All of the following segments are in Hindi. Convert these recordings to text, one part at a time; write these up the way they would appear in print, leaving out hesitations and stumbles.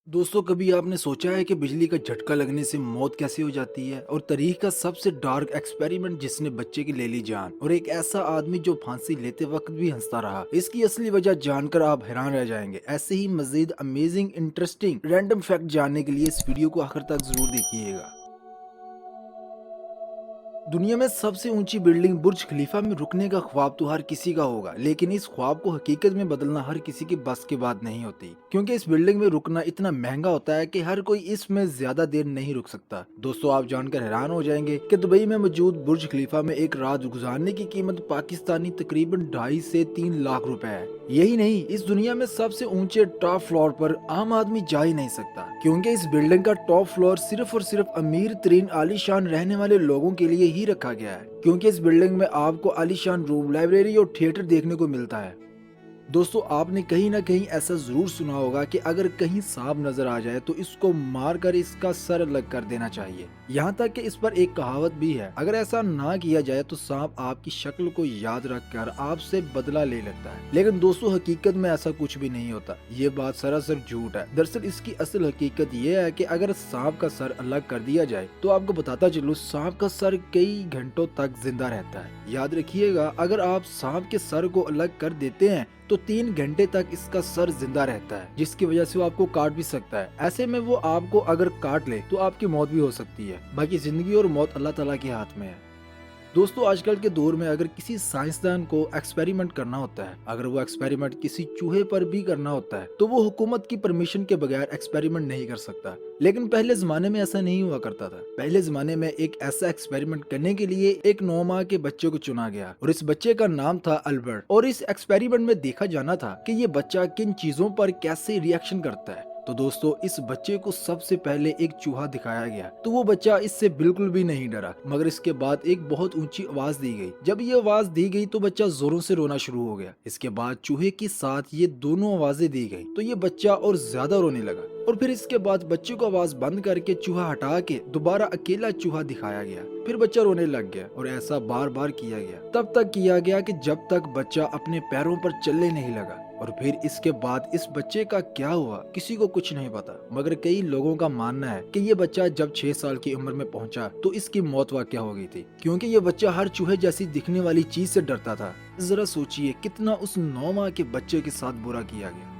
दोस्तों, कभी आपने सोचा है कि बिजली का झटका लगने से मौत कैसे हो जाती है। और तारीख का सबसे डार्क एक्सपेरिमेंट जिसने बच्चे की ले ली जान, और एक ऐसा आदमी जो फांसी लेते वक्त भी हंसता रहा। इसकी असली वजह जानकर आप हैरान रह जाएंगे। ऐसे ही मजीद अमेजिंग, इंटरेस्टिंग, रैंडम फैक्ट जानने के लिए इस वीडियो को आखिर तक जरूर देखिएगा। दुनिया में सबसे ऊंची बिल्डिंग बुर्ज खलीफा में रुकने का ख्वाब तो हर किसी का होगा, लेकिन इस ख्वाब को हकीकत में बदलना हर किसी की बस की बात नहीं होती, क्योंकि इस बिल्डिंग में रुकना इतना महंगा होता है कि हर कोई इसमें ज्यादा देर नहीं रुक सकता। दोस्तों, आप जानकर हैरान हो जाएंगे कि दुबई में मौजूद बुर्ज खलीफा में एक रात गुजारने की कीमत पाकिस्तानी तकरीबन 2.5 से 3 लाख रुपए है। यही नहीं, इस दुनिया में सबसे ऊंचे टॉप फ्लोर पर आम आदमी जा ही नहीं सकता, क्योंकि इस बिल्डिंग का टॉप फ्लोर सिर्फ और सिर्फ अमीर तरीन आलीशान रहने वाले लोगों के लिए ही रखा गया है, क्योंकि इस बिल्डिंग में आपको आलीशान रूम, लाइब्रेरी और थिएटर देखने को मिलता है। दोस्तों, आपने कहीं ना कहीं ऐसा जरूर सुना होगा कि अगर कहीं सांप नजर आ जाए तो इसको मारकर इसका सर अलग कर देना चाहिए। यहाँ तक कि इस पर एक कहावत भी है, अगर ऐसा ना किया जाए तो सांप आपकी शक्ल को याद रखकर आपसे बदला ले लेता है। लेकिन दोस्तों, हकीकत में ऐसा कुछ भी नहीं होता। ये बात सरासर झूठ है। दरअसल इसकी असल हकीकत ये है कि अगर सांप का सर अलग कर दिया जाए तो आपको बताता चलूं, सांप का सर कई घंटों तक जिंदा रहता है। याद रखिएगा, अगर आप सांप के सर को अलग कर देते हैं तो 3 घंटे तक इसका सर जिंदा रहता है, जिसकी वजह से वो आपको काट भी सकता है। ऐसे में वो आपको अगर काट ले तो आपकी मौत भी हो सकती है। बाकी जिंदगी और मौत अल्लाह ताला के हाथ में है। दोस्तों, आजकल के दौर में अगर किसी साइंसदान को एक्सपेरिमेंट करना होता है, अगर वो एक्सपेरिमेंट किसी चूहे पर भी करना होता है, तो वो हुकूमत की परमिशन के बगैर एक्सपेरिमेंट नहीं कर सकता। लेकिन पहले जमाने में ऐसा नहीं हुआ करता था। पहले जमाने में एक ऐसा एक्सपेरिमेंट करने के लिए एक 9 माह के बच्चे को चुना गया, और इस बच्चे का नाम था अल्बर्ट। और इस एक्सपेरिमेंट में देखा जाना था कि ये बच्चा किन चीजों पर कैसे रिएक्शन करता है। तो दोस्तों, इस बच्चे को सबसे पहले एक चूहा दिखाया गया, तो वो बच्चा इससे बिल्कुल भी नहीं डरा। मगर इसके बाद एक बहुत ऊंची आवाज दी गई। जब ये आवाज दी गई तो बच्चा जोरों से रोना शुरू हो गया। इसके बाद चूहे के साथ ये दोनों आवाजें दी गई तो ये बच्चा और ज्यादा रोने लगा। और फिर इसके बाद बच्चे को आवाज बंद करके चूहा हटा के दोबारा अकेला चूहा दिखाया गया। फिर बच्चा रोने लग गया, और ऐसा बार बार किया गया। तब तक किया गया कि जब तक बच्चा अपने पैरों पर चलने नहीं लगा। और फिर इसके बाद इस बच्चे का क्या हुआ किसी को कुछ नहीं पता। मगर कई लोगों का मानना है कि ये बच्चा जब 6 साल की उम्र में पहुंचा तो इसकी मौत वाकया हो गई थी, क्योंकि ये बच्चा हर चूहे जैसी दिखने वाली चीज से डरता था। जरा सोचिए कितना उस 9 माह के बच्चे के साथ बुरा किया गया।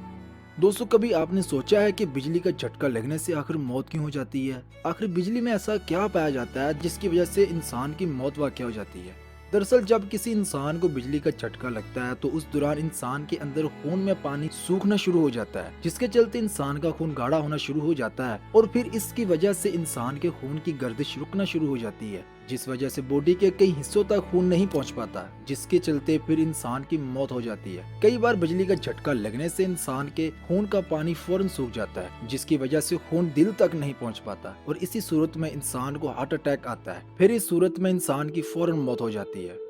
दोस्तों, कभी आपने सोचा है कि बिजली का झटका लगने से आखिर मौत क्यों हो जाती है? आखिर बिजली में ऐसा क्या पाया जाता है जिसकी वजह से इंसान की मौत वाकया हो जाती है? दरअसल जब किसी इंसान को बिजली का झटका लगता है तो उस दौरान इंसान के अंदर खून में पानी सूखना शुरू हो जाता है, जिसके चलते इंसान का खून गाढ़ा होना शुरू हो जाता है। और फिर इसकी वजह से इंसान के खून की गर्दिश रुकना शुरू हो जाती है, जिस वजह से बॉडी के कई हिस्सों तक खून नहीं पहुंच पाता, जिसके चलते फिर इंसान की मौत हो जाती है। कई बार बिजली का झटका लगने से इंसान के खून का पानी फौरन सूख जाता है, जिसकी वजह से खून दिल तक नहीं पहुंच पाता, और इसी सूरत में इंसान को हार्ट अटैक आता है। फिर इस सूरत में इंसान की फौरन मौत हो जाती है।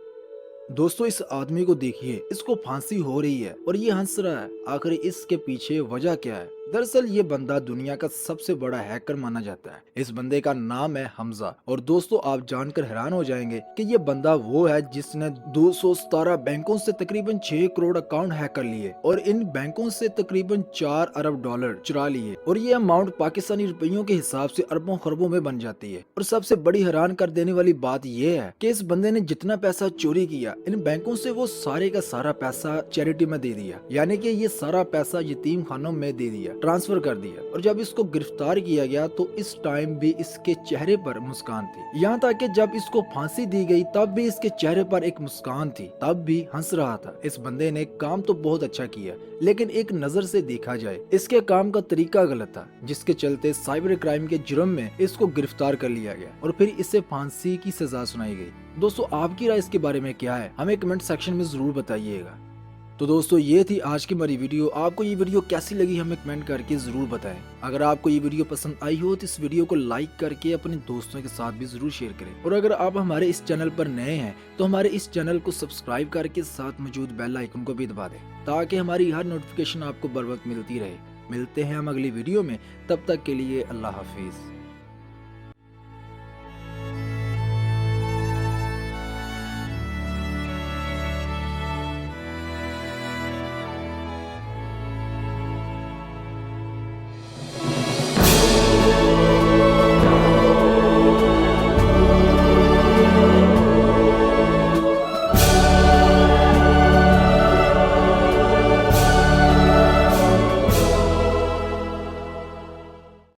दोस्तों, इस आदमी को देखिए, इसको फांसी हो रही है और ये हंस रहा है। आखिर इसके पीछे वजह क्या है? दरअसल ये बंदा दुनिया का सबसे बड़ा हैकर माना जाता है। इस बंदे का नाम है हमजा। और दोस्तों, आप जानकर हैरान हो जाएंगे कि ये बंदा वो है जिसने 217 बैंकों से तकरीबन 6 करोड़ अकाउंट हैक कर लिए, और इन बैंकों से तकरीबन 4 अरब डॉलर चुरा लिए। और ये अमाउंट पाकिस्तानी रुपयों के हिसाब से अरबों खरबों में बन जाती है। और सबसे बड़ी हैरान कर देने वाली बात ये है कि इस बंदे ने जितना पैसा चोरी किया इन बैंकों से, वो सारे का सारा पैसा चैरिटी में दे दिया। यानी कि ये सारा पैसा यतीम खानों में दे दिया, ट्रांसफर कर दिया। और जब इसको गिरफ्तार किया गया तो इस टाइम भी इसके चेहरे पर मुस्कान थी। यहाँ तक कि जब इसको फांसी दी गई तब भी इसके चेहरे पर एक मुस्कान थी, तब भी हंस रहा था। इस बंदे ने काम तो बहुत अच्छा किया, लेकिन एक नजर से देखा जाए इसके काम का तरीका गलत था, जिसके चलते साइबर क्राइम के जुर्म में इसको गिरफ्तार कर लिया गया और फिर इसे फांसी की सजा सुनाई गई। दोस्तों, आपकी राय इसके बारे में क्या है? हमें कमेंट सेक्शन में जरूर बताइएगा। तो दोस्तों, ये थी आज की हमारी वीडियो। आपको ये वीडियो कैसी लगी हमें कमेंट करके जरूर बताएं। अगर आपको ये वीडियो पसंद आई हो तो इस वीडियो को लाइक करके अपने दोस्तों के साथ भी जरूर शेयर करें। और अगर आप हमारे इस चैनल पर नए हैं तो हमारे इस चैनल को सब्सक्राइब करके साथ मौजूद बेल आइकन को भी दबा दें, ताकि हमारी हर नोटिफिकेशन आपको बर वक्त मिलती रहे। मिलते हैं हम अगली वीडियो में, तब तक के लिए अल्लाह हाफिज।